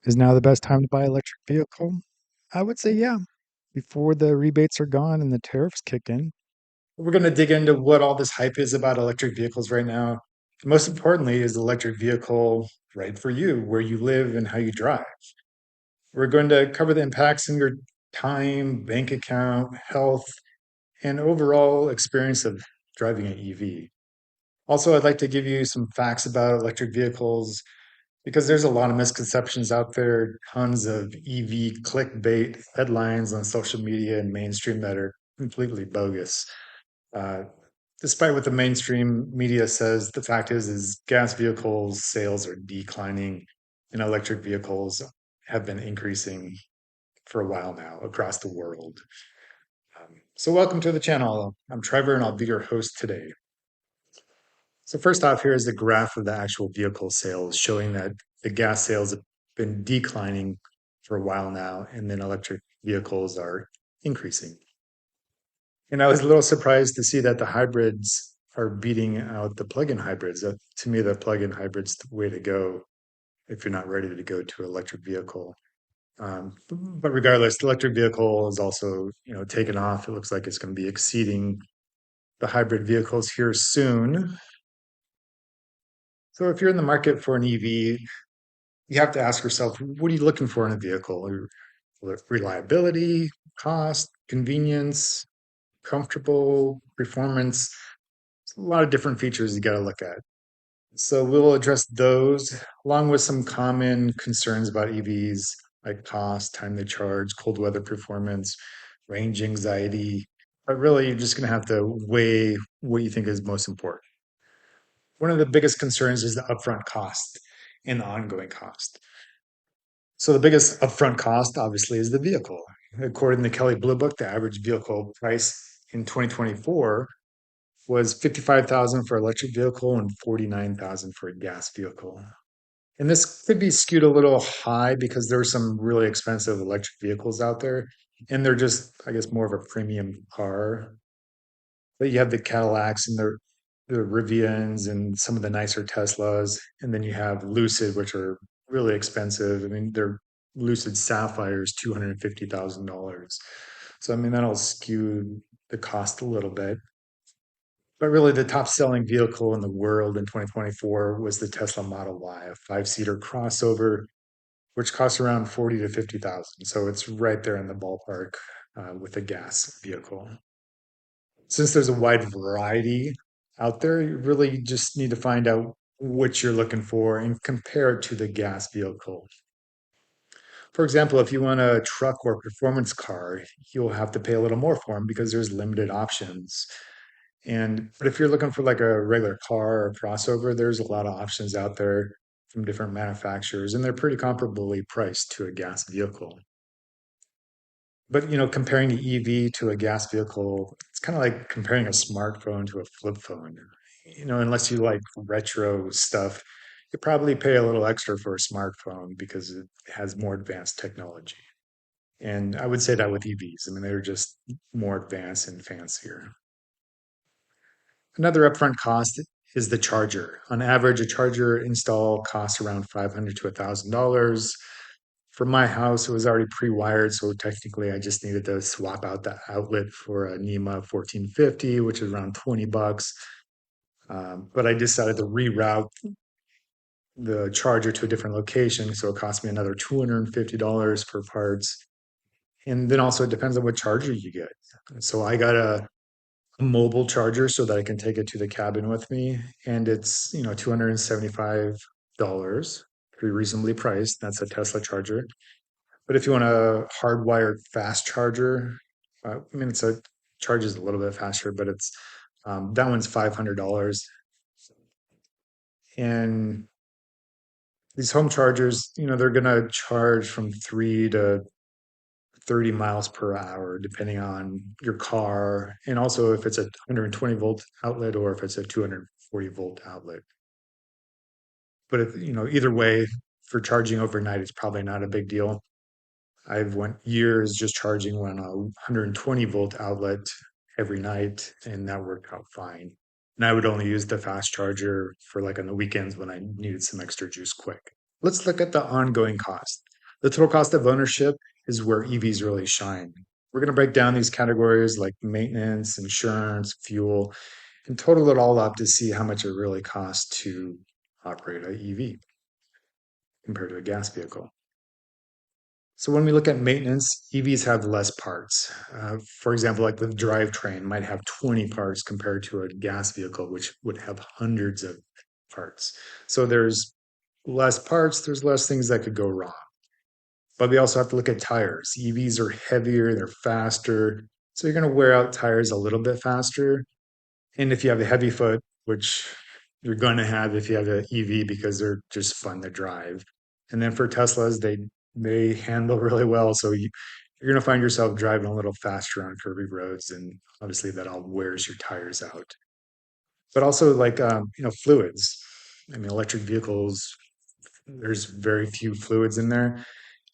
Is now the best time to buy an electric vehicle? I would say yeah, before the rebates are gone and the tariffs kick in. We're going to dig into what all this hype is about electric vehicles right now. Most importantly, is the electric vehicle right for you, where you live and how you drive? We're going to cover the impacts in your time, bank account, health, and overall experience of driving an EV. Also, I'd like to give you some facts about electric vehicles because there's a lot of misconceptions out there, tons of EV clickbait headlines on social media and mainstream that are completely bogus. Uh, Despite what the mainstream media says, the fact is gas vehicles sales are declining and electric vehicles have been increasing for a while now across the world. So welcome to the channel. I'm Trevor and I'll be your host today. So first off, here is the graph of the actual vehicle sales showing that the gas sales have been declining for a while now, and then electric vehicles are increasing. And I was a little surprised to see that the hybrids are beating out the plug-in hybrids. To me, the plug-in hybrid's the way to go if you're not ready to go to an electric vehicle. But regardless, the electric vehicle is also, taken off. It looks like it's going to be exceeding the hybrid vehicles here soon. So if you're in the market for an EV, you have to ask yourself, what are you looking for in a vehicle? Reliability, cost, convenience, comfortable, performance. A lot of different features you got to look at. So we'll address those along with some common concerns about EVs like cost, time to charge, cold weather performance, range anxiety. But really, you're just going to have to weigh what you think is most important. One of the biggest concerns is the upfront cost and the ongoing cost. So the biggest upfront cost, obviously, is the vehicle. According to Kelly Blue Book, the average vehicle price in 2024 was 55,000 for electric vehicle and 49,000 for a gas vehicle. And this could be skewed a little high because there are some really expensive electric vehicles out there, and they're just, I guess, more of a premium car. But you have the Cadillacs and the Rivians and some of the nicer Teslas, and then you have Lucid, which are really expensive. I mean, they're Lucid Sapphires, $250,000. So I mean, that'll skew the cost a little bit. But really, the top selling vehicle in the world in 2024 was the Tesla Model Y, a five-seater crossover, which costs around 40 to 50,000. So it's right there in the ballpark with a gas vehicle. Since there's a wide variety out there, you really just need to find out what you're looking for and compare it to the gas vehicle. For example, if you want a truck or performance car, you'll have to pay a little more for them because there's limited options. But if you're looking for like a regular car or crossover, there's a lot of options out there from different manufacturers, and they're pretty comparably priced to a gas vehicle. But comparing the EV to a gas vehicle, it's kind of like comparing a smartphone to a flip phone. Unless you like retro stuff, you probably pay a little extra for a smartphone because it has more advanced technology. And I would say that with EVs. I mean, they're just more advanced and fancier. Another upfront cost is the charger. On average, a charger install costs around $500 to $1,000. For my house, it was already pre-wired, so technically I just needed to swap out the outlet for a NEMA 1450, which is around 20 bucks. But I decided to reroute the charger to a different location, so it cost me another $250 for parts. And then also it depends on what charger you get. So I got a mobile charger so that I can take it to the cabin with me, and it's $275, pretty reasonably priced. That's a Tesla charger. But if you want a hardwired fast charger, I mean, it's a charges a little bit faster, but it's that one's $500. And these home chargers, they're gonna charge from 3 to 30 miles per hour, depending on your car, and also if it's a 120 volt outlet or if it's a 240 volt outlet. But either way, for charging overnight, it's probably not a big deal. I've went years just charging on a 120 volt outlet every night, and that worked out fine. And I would only use the fast charger for like on the weekends when I needed some extra juice quick. Let's look at the ongoing cost. The total cost of ownership is where EVs really shine. We're going to break down these categories like maintenance, insurance, fuel, and total it all up to see how much it really costs to operate an EV compared to a gas vehicle. So when we look at maintenance, EVs have less parts. For example, like the drivetrain might have 20 parts compared to a gas vehicle, which would have hundreds of parts. So there's less parts, there's less things that could go wrong. But we also have to look at tires. EVs are heavier, they're faster. So you're going to wear out tires a little bit faster. And if you have a heavy foot, which you're going to have if you have an EV because they're just fun to drive. And then for Teslas, they handle really well. So you're going to find yourself driving a little faster on curvy roads, and obviously that all wears your tires out. But also like fluids. I mean, electric vehicles, there's very few fluids in there.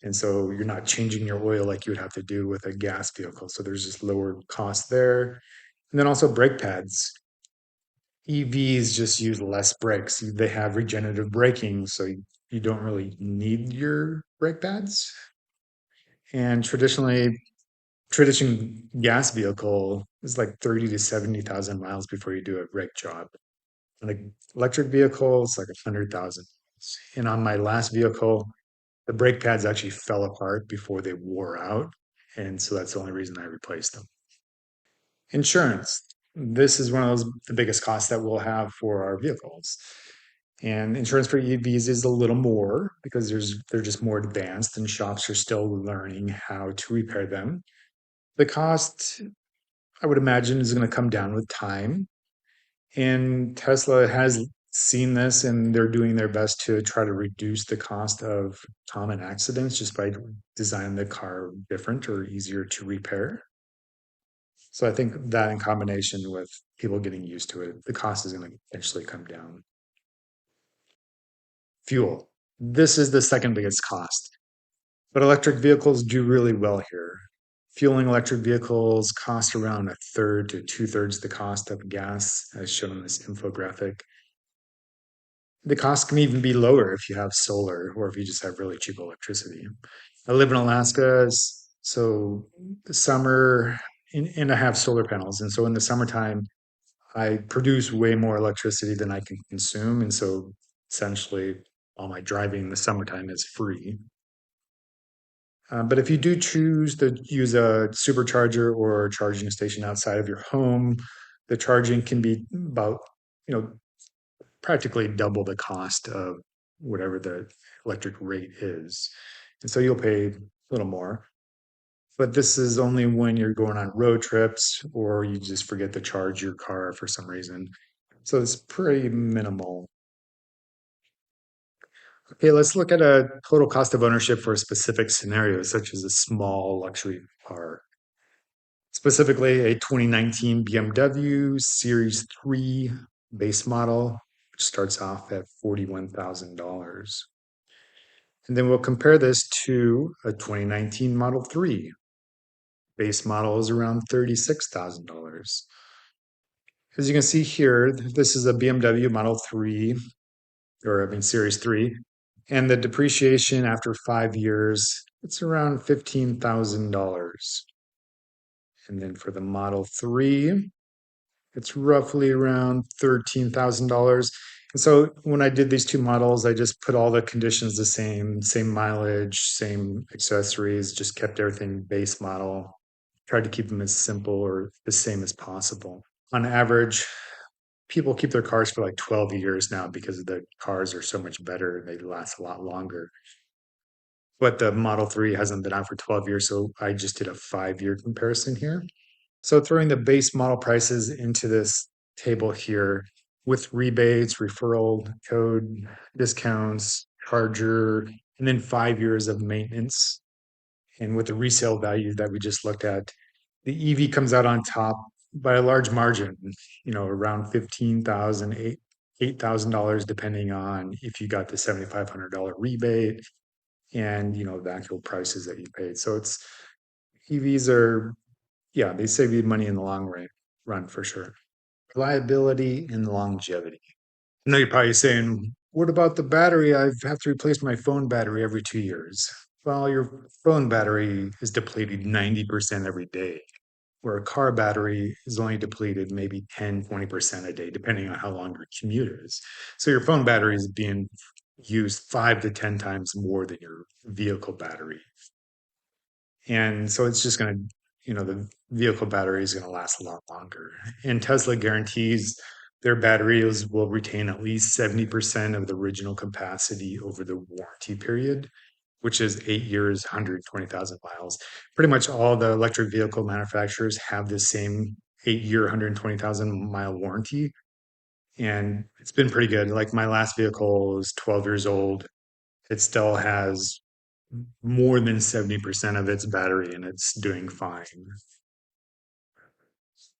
And so you're not changing your oil like you would have to do with a gas vehicle. So there's just lower cost there. And then also brake pads. EVs just use less brakes. They have regenerative braking, so you don't really need your brake pads. And traditional gas vehicle is like 30 to 70,000 miles before you do a brake job. And an electric vehicle, it's like 100,000. And on my last vehicle, the brake pads actually fell apart before they wore out. And so that's the only reason I replaced them. Insurance. This is one of the biggest costs that we'll have for our vehicles. And insurance for EVs is a little more because they're just more advanced and shops are still learning how to repair them. The cost, I would imagine, is going to come down with time. And Tesla has seen this and they're doing their best to try to reduce the cost of common accidents just by designing the car different or easier to repair. So I think that in combination with people getting used to it, the cost is going to eventually come down. Fuel. This is the second biggest cost, but electric vehicles do really well here. Fueling electric vehicles cost around a third to two-thirds the cost of gas, as shown in this infographic. The cost can even be lower if you have solar or if you just have really cheap electricity. I live in Alaska, so the summer, and I have solar panels. And so in the summertime, I produce way more electricity than I can consume. And so essentially, all my driving in the summertime is free. But if you do choose to use a supercharger or a charging station outside of your home, the charging can be about, you know, practically double the cost of whatever the electric rate is. And so you'll pay a little more. But this is only when you're going on road trips or you just forget to charge your car for some reason. So it's pretty minimal. Okay, let's look at a total cost of ownership for a specific scenario, such as a small luxury car. Specifically, a 2019 BMW Series 3 base model, which starts off at $41,000. And then we'll compare this to a 2019 Model 3. Base model is around $36,000. As you can see here, this is a BMW Model 3, or I mean Series 3, and the depreciation after 5 years, it's around $15,000. And then for the Model 3, it's roughly around $13,000. And so when I did these two models, I just put all the conditions the same mileage, same accessories, just kept everything base model, tried to keep them as simple or the same as possible. On average, people keep their cars for like 12 years now because the cars are so much better and they last a lot longer. But the Model 3 hasn't been out for 12 years, so I just did a 5-year comparison here. So throwing the base model prices into this table here with rebates, referral code, discounts, charger, and then 5 years of maintenance. And with the resale value that we just looked at, the EV comes out on top by a large margin, around 15,000, $8,000, depending on if you got the $7,500 rebate and, the actual prices that you paid. So EVs are, yeah, they save you money in the run for sure. Reliability and longevity. I know you're probably saying, what about the battery? I have to replace my phone battery every 2 years. Well, your phone battery is depleted 90% every day, where a car battery is only depleted maybe 10, 20% a day, depending on how long your commute is. So your phone battery is being used 5 to 10 times more than your vehicle battery. And so it's just going to, the vehicle battery is going to last a lot longer. And Tesla guarantees their batteries will retain at least 70% of the original capacity over the warranty period, which is 8 years, 120,000 miles. Pretty much all the electric vehicle manufacturers have the same 8 year, 120,000 mile warranty. And it's been pretty good. Like my last vehicle is 12 years old. It still has more than 70% of its battery and it's doing fine.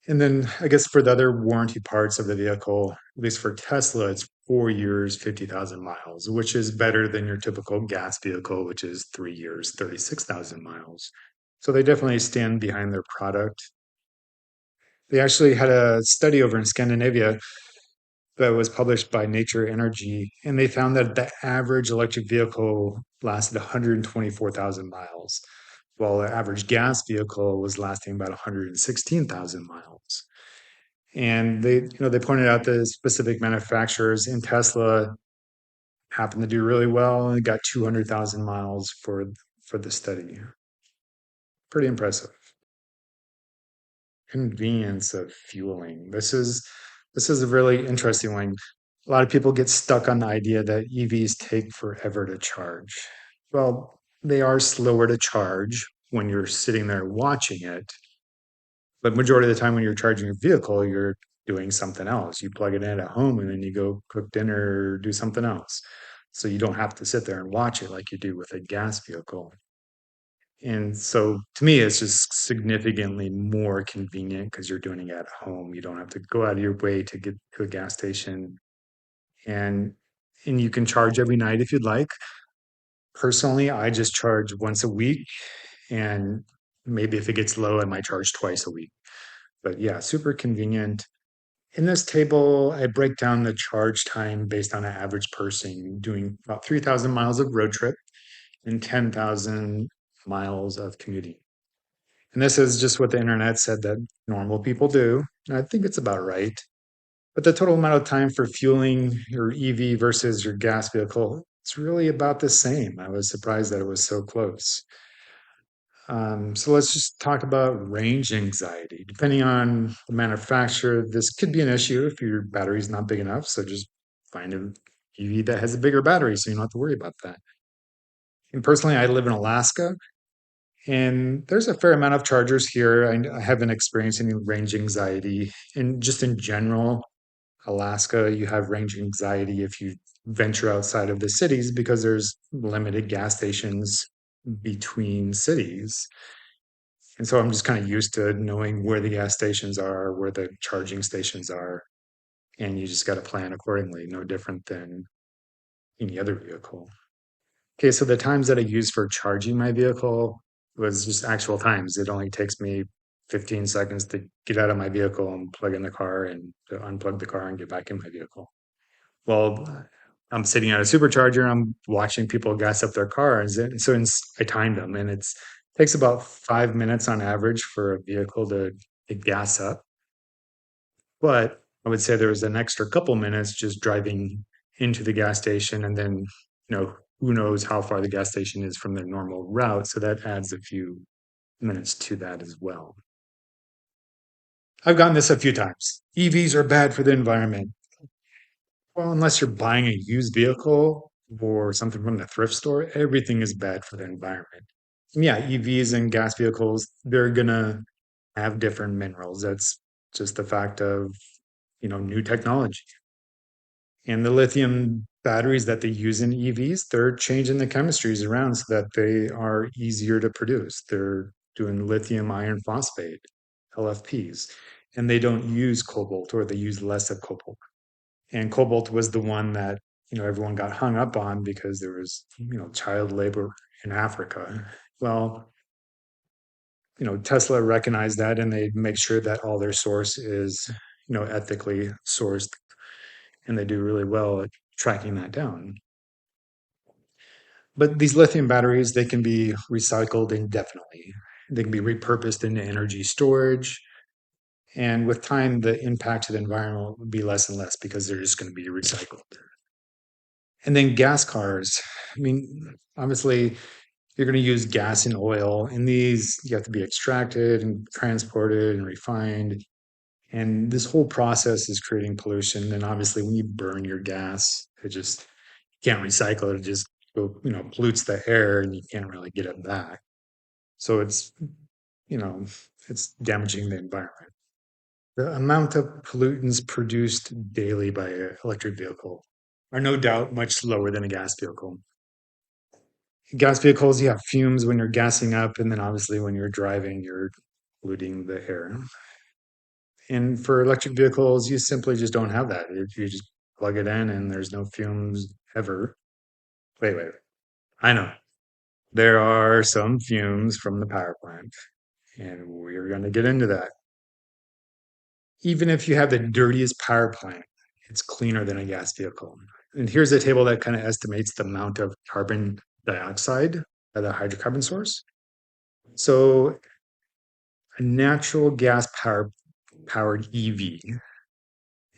And then I guess for the other warranty parts of the vehicle, at least for Tesla, it's 4 years, 50,000 miles, which is better than your typical gas vehicle, which is 3 years, 36,000 miles. So they definitely stand behind their product. They actually had a study over in Scandinavia that was published by Nature Energy, and they found that the average electric vehicle lasted 124,000 miles, while the average gas vehicle was lasting about 116,000 miles. And they pointed out the specific manufacturers in Tesla happened to do really well and got 200,000 miles for the study. Pretty impressive. Convenience of fueling. This is a really interesting one. A lot of people get stuck on the idea that EVs take forever to charge. Well, they are slower to charge when you're sitting there watching it, but majority of the time when you're charging your vehicle, you're doing something else. You plug it in at home and then you go cook dinner or do something else. So you don't have to sit there and watch it like you do with a gas vehicle. And so to me, it's just significantly more convenient because you're doing it at home. You don't have to go out of your way to get to a gas station and you can charge every night if you'd like. Personally, I just charge once a week and maybe if it gets low, I might charge twice a week. But yeah, super convenient. In this table, I break down the charge time based on an average person doing about 3,000 miles of road trip and 10,000 miles of commuting. And this is just what the internet said that normal people do. And I think it's about right. But the total amount of time for fueling your EV versus your gas vehicle, it's really about the same. I was surprised that it was so close. So let's just talk about range anxiety. Depending on the manufacturer, this could be an issue if your battery's not big enough. So just find an EV that has a bigger battery so you don't have to worry about that. And personally, I live in Alaska and there's a fair amount of chargers here. I haven't experienced any range anxiety. And just in general, Alaska, you have range anxiety if you venture outside of the cities because there's limited gas stations between cities. And so I'm just kind of used to knowing where the gas stations are, where the charging stations are, and you just got to plan accordingly, no different than any other vehicle. Okay, so the times that I use for charging my vehicle was just actual times. It only takes me 15 seconds to get out of my vehicle and plug in the car and to unplug the car and get back in my vehicle. Well, I'm sitting at a supercharger. I'm watching people gas up their cars, and so I timed them, and it takes about 5 minutes on average for a vehicle to gas up. But I would say there was an extra couple minutes just driving into the gas station, and then who knows how far the gas station is from their normal route, so that adds a few minutes to that as well. I've gotten this a few times. EVs are bad for the environment. Well, unless you're buying a used vehicle or something from the thrift store, everything is bad for the environment. And yeah, EVs and gas vehicles, they're gonna have different minerals. That's just the fact of, new technology. And the lithium batteries that they use in EVs, they're changing the chemistries around so that they are easier to produce. They're doing lithium iron phosphate, LFPs, and they don't use cobalt or they use less of cobalt. And cobalt was the one that everyone got hung up on because there was child labor in Africa. Well, Tesla recognized that and they make sure that all their source is ethically sourced, and they do really well at tracking that down. But these lithium batteries, they can be recycled indefinitely. They can be repurposed into energy storage. And with time, the impact to the environment will be less and less because they're just going to be recycled. And then gas cars. I mean, obviously, you're going to use gas and oil, and these you have to be extracted and transported and refined. And this whole process is creating pollution. And obviously, when you burn your gas, it just can't recycle it. It just pollutes the air, and you can't really get it back. So you know, it's damaging the environment. The amount of pollutants produced daily by an electric vehicle are no doubt much lower than a gas vehicle. Gas vehicles, you have fumes when you're gassing up, and then obviously when you're driving, you're polluting the air. And for electric vehicles, you simply just don't have that. You just plug it in, and there's no fumes ever. Wait. I know there are some fumes from the power plant, and we're going to get into that. Even if you have the dirtiest power plant, it's cleaner than a gas vehicle. And here's a table that kind of estimates the amount of carbon dioxide by the hydrocarbon source. So a natural gas powered EV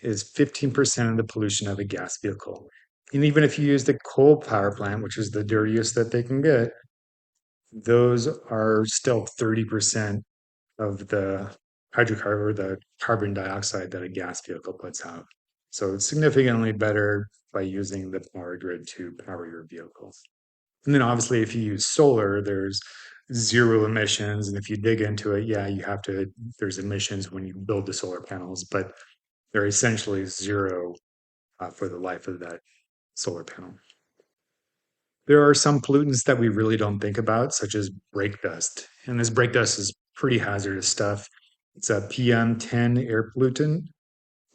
is 15% of the pollution of a gas vehicle. And even if you use the coal power plant, which is the dirtiest that they can get, those are still 30% of the hydrocarbon or the carbon dioxide that a gas vehicle puts out. So it's significantly better by using the power grid to power your vehicle. And then obviously, if you use solar, there's zero emissions. And if you dig into it, yeah, there's emissions when you build the solar panels, but they're essentially zero for the life of that solar panel. There are some pollutants that we really don't think about, such as brake dust. And this brake dust is pretty hazardous stuff. It's a PM10 air pollutant,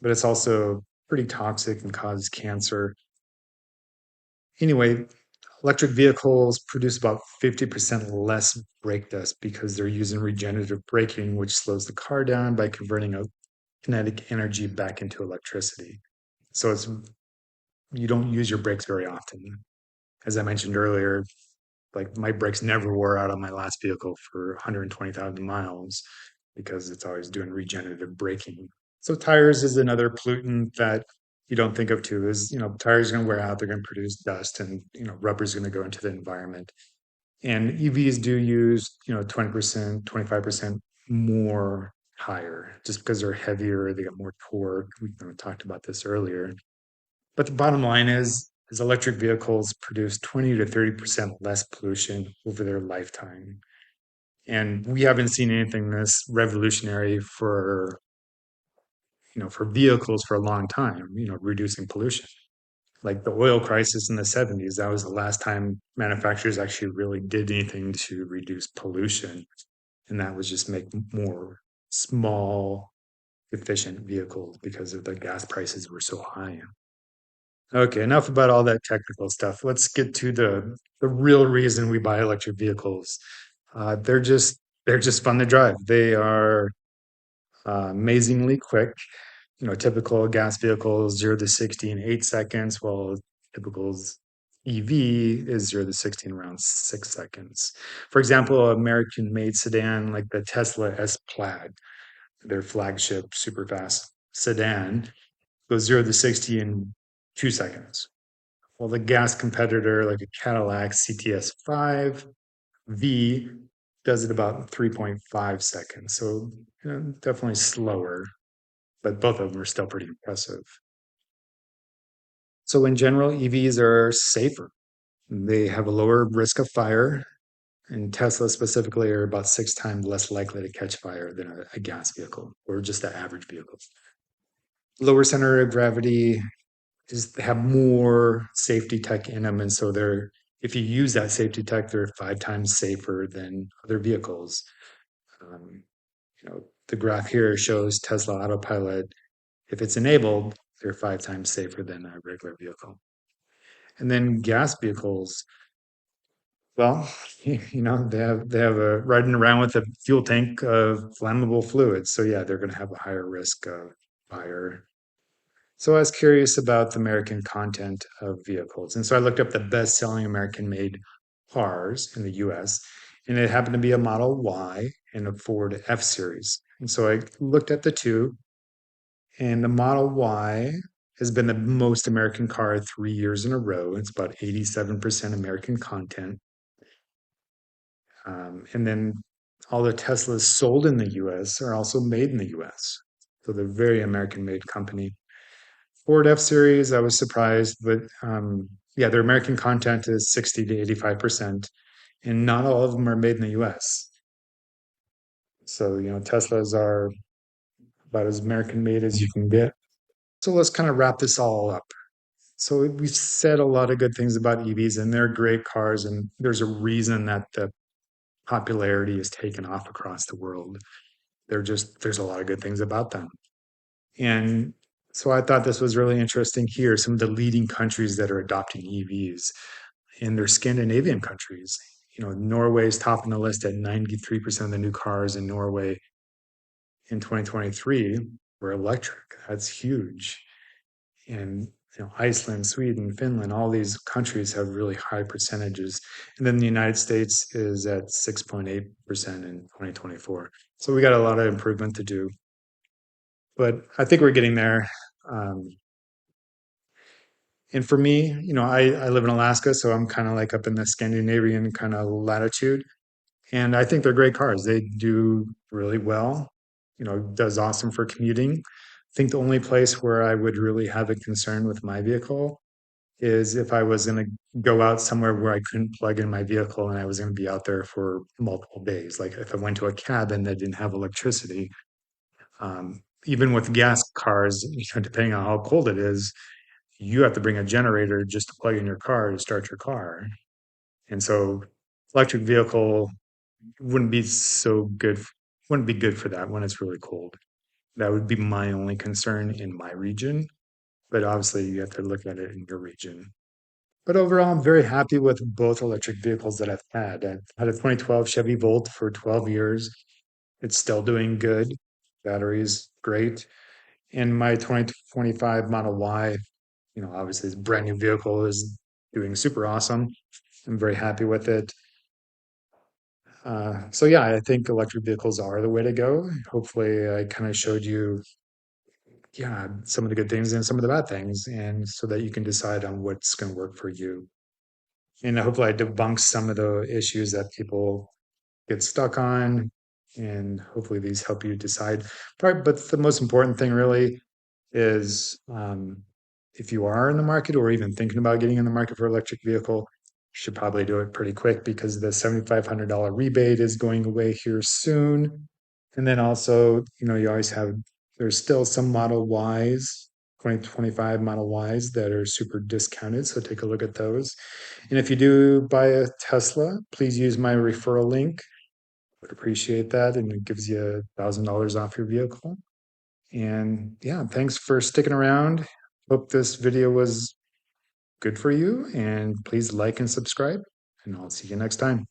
but it's also pretty toxic and causes cancer. Anyway, electric vehicles produce about 50% less brake dust because they're using regenerative braking, which slows the car down by converting a kinetic energy back into electricity. So you don't use your brakes very often. As I mentioned earlier, like my brakes never wore out on my last vehicle for 120,000 miles because it's always doing regenerative braking. So tires is another pollutant that you don't think of too is, tires are going to wear out, they're going to produce dust and, rubber is going to go into the environment. And EVs do use, 20%, 25% more tire just because they're heavier, they got more torque. We talked about this earlier. But the bottom line is electric vehicles produce 20 to 30% less pollution over their lifetime. And we haven't seen anything this revolutionary for vehicles for a long time, reducing pollution. Like the oil crisis in the 70s, that was the last time manufacturers actually really did anything to reduce pollution. And that was just make more small, efficient vehicles because of the gas prices were so high. Okay, enough about all that technical stuff. Let's get to the real reason we buy electric vehicles. They're just fun to drive. They are amazingly quick. Typical gas vehicles 0 to 60 in 8 seconds, while typical EV is 0 to 60 in around 6 seconds. For example, American-made sedan like the Tesla S Plaid, their flagship super fast sedan, goes 0 to 60 in 2 seconds. While the gas competitor, like a Cadillac CTS 5 V, does it about 3.5 seconds. So definitely slower, but both of them are still pretty impressive. So in general, EVs are safer. They have a lower risk of fire, and Tesla specifically are about 6 times less likely to catch fire than a gas vehicle or just the average vehicle. Lower center of gravity just have more safety tech in them, and so they're if you use that safety tech, they're 5 times safer than other vehicles. Um, the graph here shows Tesla Autopilot. If it's enabled, they're 5 times safer than a regular vehicle. And then gas vehicles, well, they have a riding around with a fuel tank of flammable fluids. So yeah, they're going to have a higher risk of fire. So I was curious about the American content of vehicles. And so I looked up the best selling American made cars in the US, and it happened to be a Model Y and a Ford F Series. And so I looked at the two, and the Model Y has been the most American car 3 years in a row. It's about 87% American content. And then all the Teslas sold in the US are also made in the US. So they're very American made company. Ford F Series, I was surprised, but yeah, their American content is 60 to 85%, and not all of them are made in the US. So, Teslas are about as American made as you can get. So let's kind of wrap this all up. So we've said a lot of good things about EVs, and they're great cars, and there's a reason that the popularity is taken off across the world. There's a lot of good things about them. And so I thought this was really interesting here. Some of the leading countries that are adopting EVs, and they're Scandinavian countries. Norway is topping the list at 93% of the new cars in Norway in 2023 were electric. That's huge. And Iceland, Sweden, Finland, all these countries have really high percentages. And then the United States is at 6.8% in 2024. So we got a lot of improvement to do. But I think we're getting there. Um, and for me, I live in Alaska, so I'm kind of like up in the Scandinavian kind of latitude. And I think they're great cars. They do really well, does awesome for commuting. I think the only place where I would really have a concern with my vehicle is if I was going to go out somewhere where I couldn't plug in my vehicle and I was going to be out there for multiple days. Like if I went to a cabin that didn't have electricity, even with gas cars, depending on how cold it is, you have to bring a generator just to plug in your car to start your car. And so electric vehicle wouldn't be so good, wouldn't be good for that when it's really cold. That would be my only concern in my region. But obviously, you have to look at it in your region. But overall, I'm very happy with both electric vehicles that I've had. I've had a 2012 Chevy Volt for 12 years. It's still doing good. Battery is great. And my 2025 Model Y, obviously, this brand new vehicle is doing super awesome. I'm very happy with it. So yeah, I think electric vehicles are the way to go. Hopefully, I kind of showed you, yeah, some of the good things and some of the bad things, and so that you can decide on what's going to work for you. And hopefully, I debunked some of the issues that people get stuck on, and hopefully, these help you decide. But the most important thing, really, is if you are in the market or even thinking about getting in the market for electric vehicle, you should probably do it pretty quick because the $7,500 rebate is going away here soon. And then also, you always have, there's still some Model Ys, 2025 Model Ys that are super discounted. So take a look at those. And if you do buy a Tesla, please use my referral link. Would appreciate that. And it gives you $1,000 off your vehicle. And yeah, thanks for sticking around. Hope this video was good for you. And please like and subscribe. And I'll see you next time.